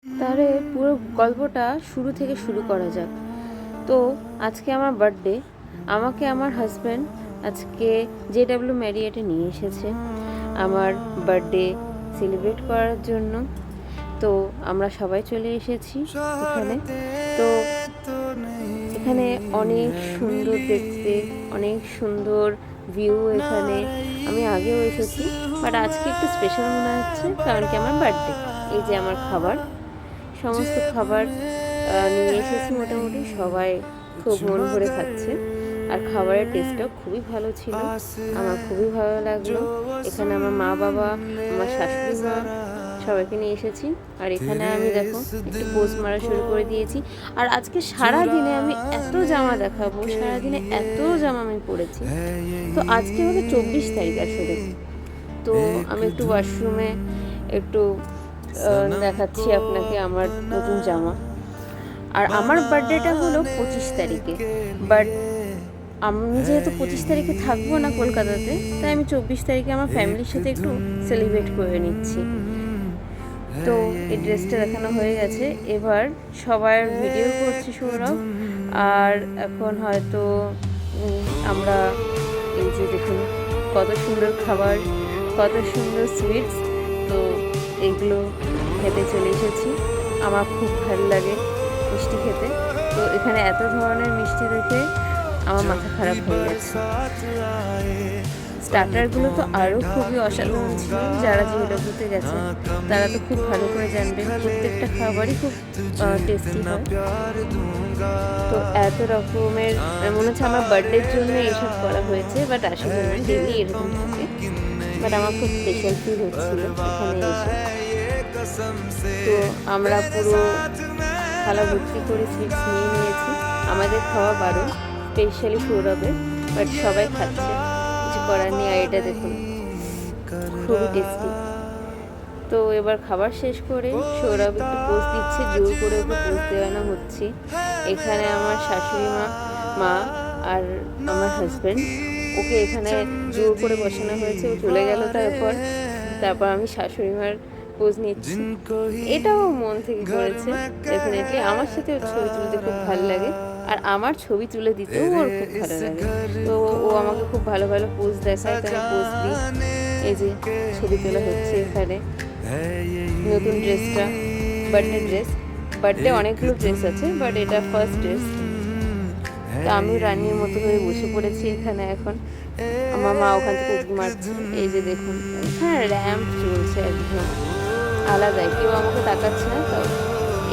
তাহলে পুরো গল্পটা শুরু থেকে শুরু করা যাক। তো আজকে আমার বার্থডে। আমাকে আমার হাজব্যান্ড আজকে JW ম্যারিয়েটে নিয়ে এসেছে আমার বার্থডে সেলিব্রেট করার জন্য। তো আমরা সবাই চলে এসেছি এখানে। তো এখানে অনেক সুন্দর দেখতে, অনেক সুন্দর ভিউ এখানে। আমি আগেও এসেছি, বাট আজকে একটু স্পেশাল মনে হচ্ছে, কারণ কি আমার বার্থডে। এই যে আমার খাবার, সমস্ত খাবার নিয়ে এসেছি। মোটামুটি সবাই খুব মন ভরে খাচ্ছে, আর খাবারের টেস্টটাও খুবই ভালো ছিল। আমার খুবই ভালো লাগলো। এখানে আমার মা বাবা, আমার শাশুড়ি মা, সবাইকে নিয়ে এসেছি। আর এখানে আমি দেখো একটু পোজ মারা শুরু করে দিয়েছি। আর আজকে সারা দিনে আমি এত জামা দেখাবো, সারাদিনে এত জামা আমি পরেছি। তো আজকে হলো 24 তারিখ আসলে। তো আমি একটু ওয়াশরুমে একটু দেখাচ্ছি আপনাকে আমার নতুন জামা। আর আমার বার্থডেটা হলো 25 তারিখে, বাট আমি যেহেতু 25 তারিখে থাকবো না কলকাতাতে, তাই আমি 24 তারিখে আমার ফ্যামিলির সাথে একটু সেলিব্রেট করে নিচ্ছি। তো এই ড্রেসটা দেখানো হয়ে গেছে, এবার সবার ভিডিও করছি সৌরভ। আর এখন হয়তো আমরা এই যে দেখুন কত সুন্দর খাবার, কত সুন্দর সুইটস, তো এগুলো খেতে চলে এসেছি। আমার খুব ভালো লাগে মিষ্টি খেতে। তো এখানে এত ধরনের মিষ্টি দেখে আমার মাথা খারাপ হয়ে গেছে। স্টার্টারগুলো তো আরও খুবই অসাধারণ ছিল। যারা JWতে গেছে তারা তো খুব ভালো করে জানবে, প্রত্যেকটা খাবারই খুব টেস্টি হয়। তো এত রকমের মনে হচ্ছে আমার বার্থডের জন্য এইসব করা হয়েছে, বাট আসলে না, ডেলি এরকম থাকে। বাট আমার খুব স্পেশাল ফিল হচ্ছিল এখানে এসে। তো আমরা পুরো থালা ভর্তি করে সুইটস নিয়ে নিয়েছি। আমাদের খাওয়া বারণ, স্পেশালি সৌরভের, বাট সবাই খাচ্ছে, কিছু করার নেই। আর এটা দেখুন খুবই টেস্টি। তো এবার খাবার শেষ করে সৌরভ একটু পোজ দিচ্ছে, জোর করে ওকে পোজ দেওয়ানো হচ্ছে। এখানে আমার শাশুড়ি মা আর আমার হাজব্যান্ড, ওকে এখানে জোর করে বসানো হয়েছে। ও চলে গেল, তারপর আমি শাশুড়ি মার পোজ নিচ্ছি। এটাও মন থেকে করেছে ডেফিনেটলি। আমার সাথে ওর ছবি তুলতে খুব ভালো লাগে, আর আমার ছবি তুলে দিতেও ওর খুব ভালো লাগে। তো ও আমাকে খুব ভালো ভালো পোজ দেখায়, তো আমি পোজ দিই। এই যে ছবি তোলা হচ্ছে এখানে। নতুন ড্রেসটা বার্থডে অনেকগুলো ড্রেস আছে, বাট এটা ফার্স্ট ড্রেস। তো আমি রানীর মতো করে বসে পড়েছি এখানে এখন। আমার মা ওখান থেকে উঁকি মারছে। এই যে দেখুন হ্যাঁ, র্যাম্প চলছে একদম আলাদাই, কেউ আমাকে তাকাচ্ছে না। তো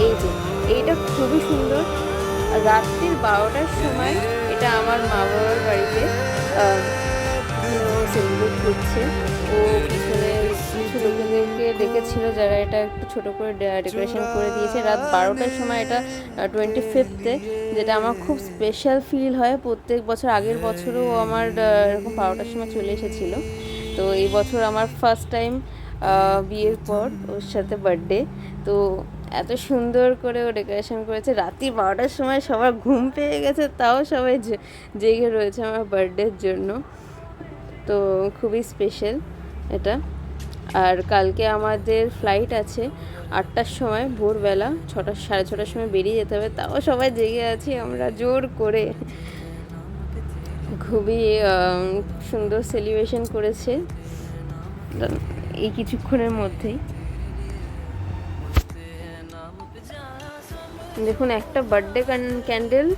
এই যে এইটা খুবই সুন্দর। রাত্রির 12টার সময় এটা আমার মা বাবার বাড়িতে সেলিব্রেট করছে। ও পিছনে কিছু লোকেদেরকে ডেকেছিল যারা এটা একটু ছোটো করে ডেকোরেশন করে দিয়েছে। রাত 12টার সময় এটা 25th, যেটা আমার খুব স্পেশাল ফিল হয় প্রত্যেক বছর। আগের বছরও আমার এরকম 12টার সময় চলে এসেছিলো। তো এই বছর আমার ফার্স্ট টাইম বিয়ের পর ওর সাথে বার্থডে। তো এত সুন্দর করে ও ডেকোরেশন করেছে। রাত্রি 12টার সময় সবার ঘুম পেয়ে গেছে, তাও সবাই জেগে রয়েছে আমার বার্থডের জন্য। তো খুবই স্পেশাল এটা। আর কালকে আমাদের ফ্লাইট আছে 8টার সময়, ভোরবেলা 6:30 সময় বেরিয়ে যেতে হবে, তাও সবাই জেগে আছি আমরা জোর করে। খুবই সুন্দর সেলিব্রেশন করেছে এই কিছুক্ষণের মধ্যেই। দেখুন একটা বার্থডে ক্যান্ডেল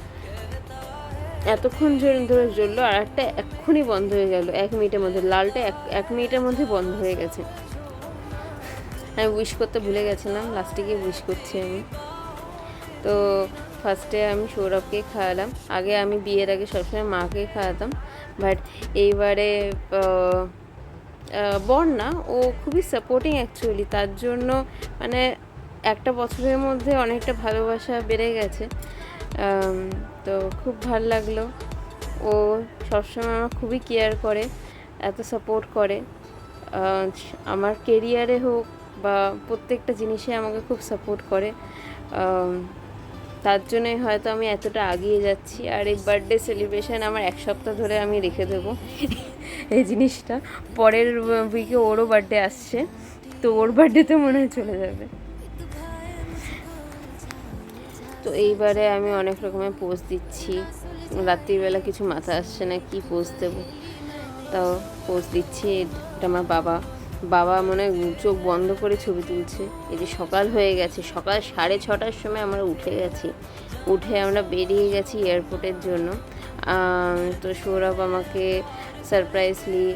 এতক্ষণ ধরে জ্বললো, আর একটা এক্ষুনি বন্ধ হয়ে গেল 1 মিনিটের মধ্যে। লালটা 1 মিনিটের মধ্যে বন্ধ হয়ে গেছে। আমি উইশ করতে ভুলে গেছিলাম, লাস্টে গিয়ে উইশ করছি আমি। তো ফার্স্টে আমি সৌরভকে খাওয়ালাম। আগে আমি বিয়ের আগে সবসময় মাকে খাওয়াতাম, বাট এইবারে বর না, ও খুবই সাপোর্টিং অ্যাকচুয়ালি। তার জন্য মানে একটা বছরের মধ্যে অনেকটা ভালোবাসা বেড়ে গেছে। তো খুব ভাল লাগলো। ও সবসময় আমার খুবই কেয়ার করে, এত সাপোর্ট করে। আমার কেরিয়ারে হোক বা প্রত্যেকটা জিনিসে আমাকে খুব সাপোর্ট করে। তার জন্যই হয়তো আমি এতটা এগিয়ে যাচ্ছি। আর এই বার্থডে সেলিব্রেশন আমার 1 সপ্তাহ ধরে আমি রেখে দেবো এই জিনিসটা। পরের উইকে ওরও বার্থডে আসছে, তো ওর বার্থডেতে মনে হয় চলে যাবে। তো এইবারে আমি অনেক রকমের পোজ দিচ্ছি, রাত্রিবেলা কিছু মাথা আসছে না কি পোজ দেবো, তাও পোজ দিচ্ছি। এটা আমার বাবা মনে হয় চোখ বন্ধ করে ছবি তুলছে। এই যে সকাল হয়ে গেছে, সকাল 6:30টার সময় আমরা উঠে গেছি, উঠে আমরা বেরিয়ে গেছি এয়ারপোর্টের জন্য। তো সৌরভ আমাকে সারপ্রাইজলি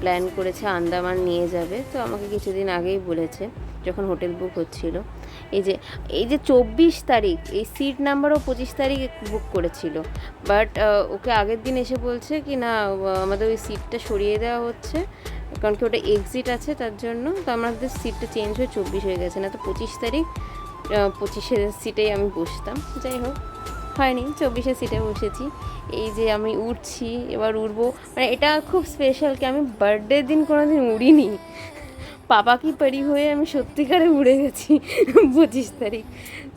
প্ল্যান করেছে আন্দামান নিয়ে যাবে। তো আমাকে কিছুদিন আগেই বলেছে যখন হোটেল বুক হচ্ছিল। এই যে 24 তারিখ, এই সিট নাম্বারও 25 তারিখ বুক করেছিল, বাট ওকে আগের দিন এসে বলছে কি না আমাদের ওই সিটটা সরিয়ে দেওয়া হচ্ছে, কারণ কি ওটা এক্সিট আছে তার জন্য। তো আমাদের সিটটা চেঞ্জ হয়ে 24 হয়ে গেছে, না তো 25 তারিখ 25-এর সিটেই আমি বসতাম। যাই হোক, হয়নি, 24-এর সিটে বসেছি। এই যে আমি উঠছি, এবার উঠবো, মানে এটা খুব স্পেশাল কি আমি বার্থডের দিন কোনো দিন উড়িনি, পাপা কি পারি হয়ে আমি সত্যিকারে উড়ে গেছি 25 তারিখ।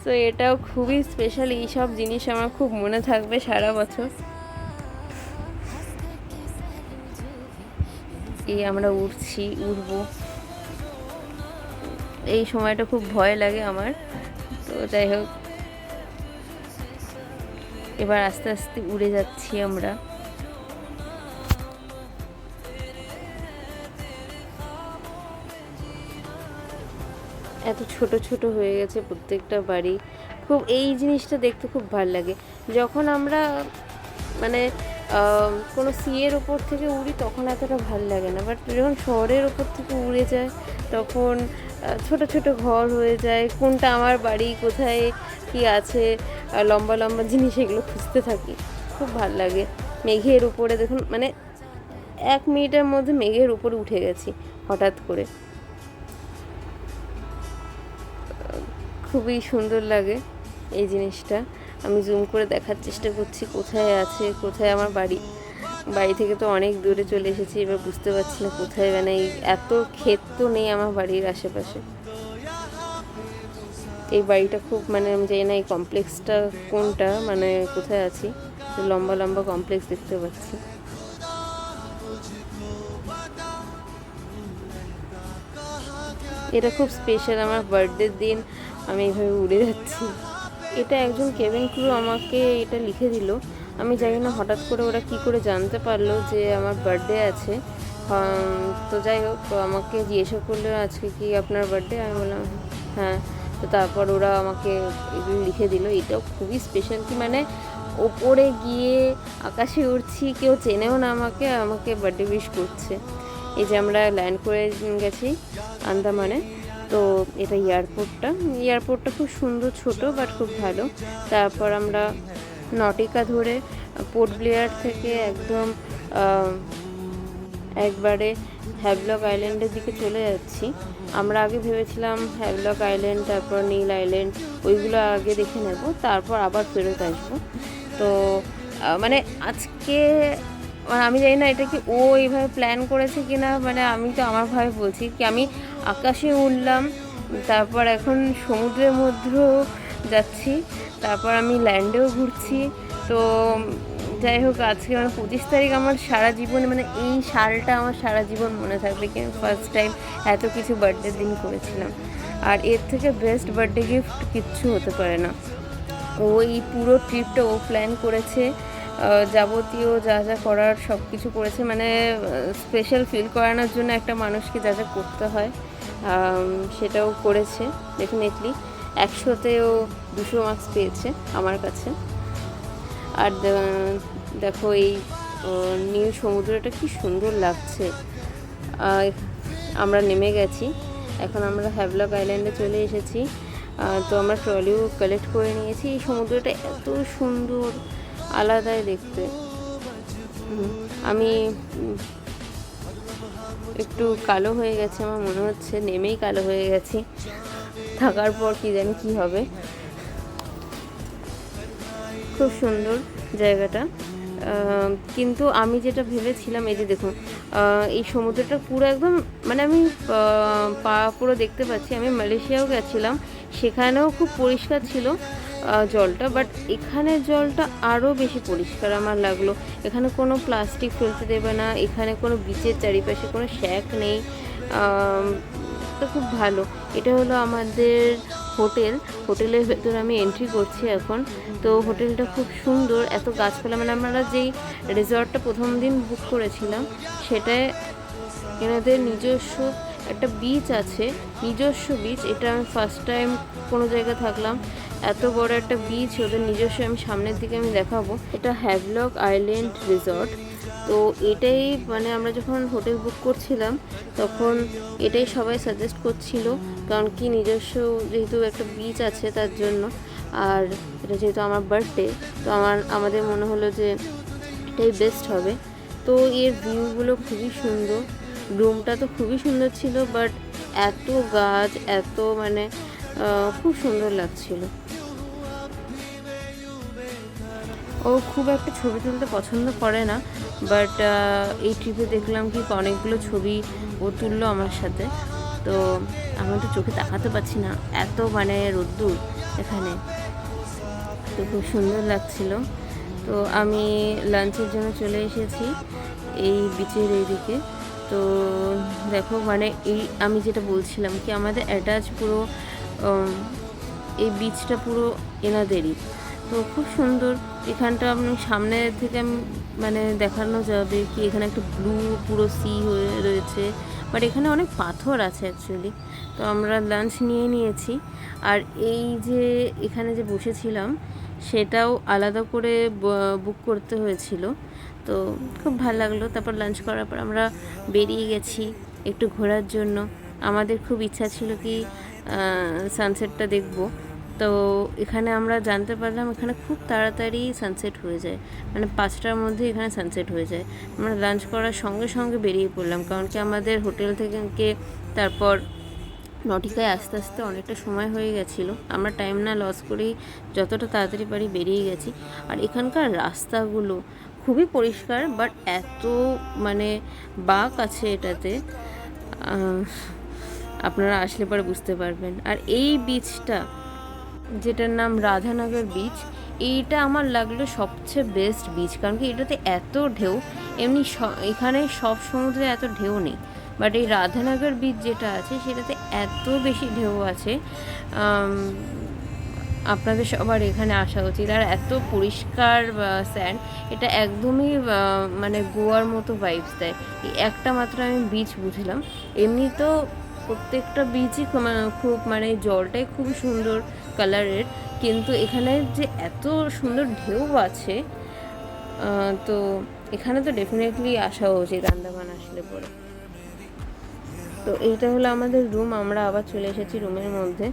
তো এটাও খুবই স্পেশাল, এইসব জিনিস আমার খুব মনে থাকবে সারা বছর। এই আমরা উঠবো, এই সময়টা খুব ভয় লাগে আমার। তো যাই হোক, এবার আস্তে আস্তে উড়ে যাচ্ছি আমরা। এত ছোট ছোট হয়ে গেছে প্রত্যেকটা বাড়ি, খুব এই জিনিসটা দেখতে খুব ভালো লাগে। যখন আমরা মানে কোনো সিয়ের ওপর থেকে উড়ি তখন এতটা ভালো লাগে না, বাট যখন শহরের ওপর থেকে উড়ে যায় তখন ছোট ছোট ঘর হয়ে যায়, কোনটা আমার বাড়ি, কোথায় কি আছে, লম্বা লম্বা জিনিস, এগুলো খুঁজতে থাকি, খুব ভালো লাগে। মেঘের উপরে দেখুন, মানে 1 মিনিটের মধ্যে মেঘের উপরে উঠে গেছি হঠাৎ করে, খুবই সুন্দর লাগে এই জিনিসটা। আমি জুম করে দেখার চেষ্টা করছি কোথায় আছে, কোথায় আমার বাড়ি থেকে তো অনেক দূরে চলে এসেছি, এবার বুঝতে পারছি না কোথায়, মানে এত ক্ষেত তো নেই আমার বাড়ির আশেপাশে। এই বাড়িটা খুব, মানে আমি জানি না এই কমপ্লেক্সটা কোনটা, মানে কোথায় আছি, লম্বা লম্বা কমপ্লেক্স দেখতে পাচ্ছি। এটা খুব স্পেশাল, আমার বার্থডের দিন আমি এইভাবে উড়ে যাচ্ছি। এটা একজন কেবিন ক্রু আমাকে এটা লিখে দিল, আমি জানি না হঠাৎ করে ওরা কি করে জানতে পারলো যে আমার বার্থডে আছে। তো যাই হোক, আমাকে জিজ্ঞাসা করলো আজকে কি আপনার বার্থডে, আমি বললাম হ্যাঁ। তো তারপর ওরা আমাকে এগুলো লিখে দিল। এটাও খুবই স্পেশাল কি, মানে ওপরে গিয়ে আকাশে উড়ছি, কেউ চেনেও না আমাকে বার্থডে উইশ করছে। এই যে আমরা ল্যান্ড করে গেছি আন্দামানে। তো এটা এয়ারপোর্টটা খুব সুন্দর, ছোট বাট খুব ভালো। তারপর আমরা নটিকা ধরে পোর্ট ব্লেয়ার থেকে একদম একবারে হ্যাভলক আইল্যান্ডের দিকে চলে যাচ্ছি। আমরা আগে ভেবেছিলাম হ্যাভলক আইল্যান্ড, তারপর নীল আইল্যান্ড, ওইগুলো আগে দেখে নেব, তারপর আবার ফেরত আসবো। তো মানে আজকে আমি জানি না এটা কি ও এইভাবে প্ল্যান করেছে কি না, মানে আমি তো আমার ভাবে বলছি কি আমি আকাশে উড়লাম, তারপর এখন সমুদ্রের মধ্যেও যাচ্ছি, তারপর আমি ল্যান্ডেও ঘুরছি। তো যাই হোক, আজকে মানে 25 তারিখ আমার সারা জীবনে, মানে এই সালটা আমার সারা জীবন মনে থাকবে কি ফার্স্ট টাইম এত কিছু বার্থডের দিন করেছিলাম। আর এর থেকে বেস্ট বার্থডে গিফট কিচ্ছু হতে পারে না। ওই পুরো ট্রিপটা ও প্ল্যান করেছে, যাবতীয় যা যা করার সব কিছু করেছে, মানে স্পেশাল ফিল করানোর জন্য একটা মানুষকে যা যা করতে হয় সেটাও করেছে। ডেফিনেটলি 100-তেও 200 মার্কস পেয়েছে আমার কাছে। আর দেখো এই নীল সমুদ্রটা কি সুন্দর লাগছে। আমরা নেমে গেছি, এখন আমরা হ্যাভলক আইল্যান্ডে চলে এসেছি। তো আমরা ট্রলিও কালেক্ট করে নিয়েছি। এই সমুদ্রটা এত সুন্দর, আলাদাই দেখতে। আমি একটু কালো হয়ে গেছে, আমার মনে হচ্ছে নেমেই কালো হয়ে গেছি, থাকার পর কি জানি কি হবে। খুব সুন্দর জায়গাটা, কিন্তু আমি যেটা ভেবেছিলাম, এই যে দেখুন এই সমুদ্রটা পুরো একদম, মানে আমি পা পুরো দেখতে পাচ্ছি। আমি মালয়েশিয়াও গেছিলাম, সেখানেও খুব পরিষ্কার ছিল জলটা, বাট এখানের জলটা আরও বেশি পরিষ্কার আমার লাগলো। এখানে কোনো প্লাস্টিক ফেলতে দেবে না, এখানে কোনো বিচের চারিপাশে কোনো শ্যাক নেই, তো খুব ভালো। এটা হলো আমাদের হোটেলের ভেতরে আমি এন্ট্রি করছি এখন। তো হোটেলটা খুব সুন্দর, এত গাছপালা, মানে আমরা যেই রিসর্টটা প্রথম দিন বুক করেছিলাম সেটায় এনাদের নিজস্ব একটা বিচ আছে, নিজস্ব বিচ। এটা আমি ফার্স্ট টাইম কোনো জায়গায় থাকলাম, এত বড় একটা বিচ ওদের নিজস্ব। আমি সামনের দিকে আমি দেখাবো, এটা হ্যাভলক আইল্যান্ড রিসর্ট। তো এটাই মানে আমরা যখন হোটেল বুক করছিলাম তখন এটাই সবাই সাজেস্ট করছিল, কারণ কি নিজস্ব যেহেতু একটা বিচ আছে তার জন্য। আর এটা যেহেতু আমার বার্থডে, তো আমাদের মনে হলো যে এটাই বেস্ট হবে। তো এর ভিউগুলো খুবই সুন্দর, রুমটা তো খুবই সুন্দর ছিল, বাট এত গাছ, এত মানে খুব সুন্দর লাগছিল। ও খুব একটা ছবি তুলতে পছন্দ করে না, বাট এই ট্রিপে দেখলাম কি অনেকগুলো ছবি ও তুললো আমার সাথে। তো আমি তো চোখে তাকাতে পারছি না, এত মানে রোদ্দুর এখানে, তো খুব সুন্দর লাগছিল। তো আমি লাঞ্চের জন্য চলে এসেছি এই বিচের এইদিকে। তো দেখো মানে এই আমি যেটা বলছিলাম কি আমাদের অ্যাটাচ পুরো এই বিচটা পুরো এনাদেরই। তো খুব সুন্দর এখানটা, আপনি সামনে থেকে মানে দেখানো যাবে কি এখানে একটা ব্লু পুরো সি হয়ে রয়েছে, বাট এখানে অনেক পাথর আছে অ্যাকচুয়ালি। তো আমরা লাঞ্চ নিয়ে নিয়েছি, আর এই যে এখানে যে বসেছিলাম সেটাও আলাদা করে বুক করতে হয়েছিল। তো খুব ভালো লাগলো। তারপর লাঞ্চ করার পর আমরা বেরিয়ে গেছি একটু ঘোরার জন্য। আমাদের খুব ইচ্ছা ছিল কি সানসেটটা দেখব। তো এখানে আমরা জানতে পারলাম এখানে খুব তাড়াতাড়ি সানসেট হয়ে যায়, মানে 5টার মধ্যে এখানে সানসেট হয়ে যায়। আমরা লাঞ্চ করার সঙ্গে সঙ্গে বেরিয়ে পড়লাম, কারণ কি আমাদের হোটেল থেকে তারপর নটিকায় আস্তে আস্তে অনেকটা সময় হয়ে গেছিলো। আমরা টাইম না লস করেই যতটা তাড়াতাড়ি পারি বেরিয়ে গেছি। আর এখানকার রাস্তাগুলো খুবই পরিষ্কার, বাট এত মানে বাঁক আছে এটাতে, আপনারা আসলে পরে বুঝতে পারবেন। আর এই বিচটা যেটার নাম রাধানগর বিচ, এইটা আমার লাগলো সবচেয়ে বেস্ট বিচ, কারণ কি এটাতে এত ঢেউ। এমনি এখানে সব সমুদ্রে এত ঢেউ নেই, বাট এই রাধানগর বিচ যেটা আছে সেটাতে এত বেশি ঢেউ আছে। আপনাদের সবার এখানে আসা উচিত। আর এত পরিষ্কার স্যান্ড, এটা একদমই মানে গোয়ার মতো ভাইবস দেয়। এই একটা মাত্র আমি বিচ বুঝলাম, এমনি তো প্রত্যেকটা বিচই খুব মানে জলটাই খুবই সুন্দর কালারের, কিন্তু এখানে যে এত সুন্দর ঢেউ আছে, তো এখানে তো ডেফিনেটলি আসা উচিত আন্দামান আসলে পরে। তো এইটা হলো আমাদের রুম, আমরা আবার চলে এসেছি রুমের মধ্যে।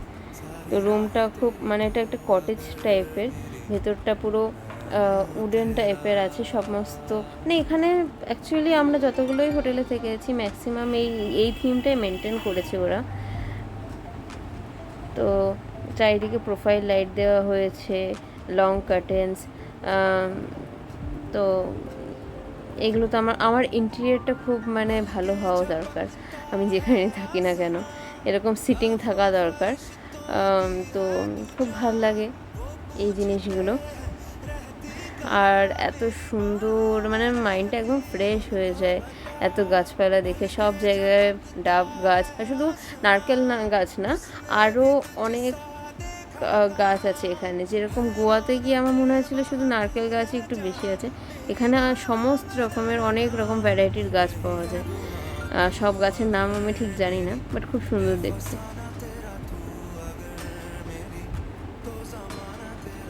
তো রুমটা খুব মানে এটা একটা কটেজ টাইপের, ভেতরটা পুরো উডেন টাইপের আছে সমস্ত। মানে এখানে অ্যাকচুয়ালি আমরা যতগুলোই হোটেলে থেকেছি ম্যাক্সিমাম এই থিমটাই মেনটেন করেছে ওরা। তো চারিদিকে প্রোফাইল লাইট দেওয়া হয়েছে, লং কার্টেন্স। তো এগুলো তো আমার ইন্টেরিয়রটা খুব মানে ভালো হওয়া দরকার, আমি যেখানে থাকি না কেন এরকম সিটিং থাকা দরকার। তো খুব ভাল লাগে এই জিনিসগুলো। আর এত সুন্দর, মানে মাইন্ডটা একদম ফ্রেশ হয়ে যায় এত গাছপালা দেখে। সব জায়গায় ডাব গাছ, আর শুধু নারকেল গাছ না, আরও অনেক গাছ আছে এখানে। যেরকম গোয়াতে গিয়ে আমার মনে হয়েছিল শুধু নারকেল গাছই একটু বেশি আছে, এখানে সমস্ত রকমের অনেক রকম ভ্যারাইটির গাছ পাওয়া যায়। সব গাছের নাম আমি ঠিক জানি না, বাট খুব সুন্দর দেখতে।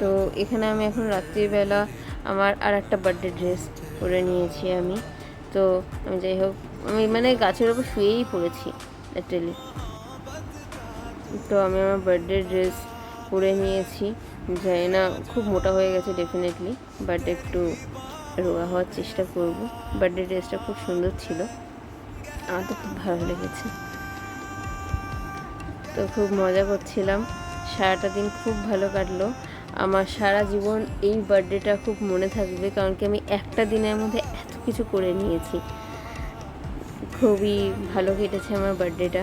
তো এখানে আমি এখন রাত্রিবেলা আমার আর একটা বার্থডে ড্রেস পরে নিয়েছি আমি। তো আমি যাই হোক, আমি মানে গাছের ওপর শুয়েই পড়েছি লিটারালি। তো আমি আমার বার্থডে ড্রেস পরে নিয়েছি, জানি না খুব মোটা হয়ে গেছে ডেফিনেটলি, বাট একটু রোগা হওয়ার চেষ্টা করব। বার্থডে ড্রেসটা খুব সুন্দর ছিল, আমার তো খুব ভালো লেগেছে। তো খুব মজা করছিলাম, সারাটা দিন খুব ভালো কাটলো। আমার সারা জীবন এই বার্থডেটা খুব মনে থাকবে, কারণ কি আমি একটা দিনের মধ্যে এত কিছু করে নিয়েছি। খুবই ভালো কেটেছে আমার বার্থডেটা।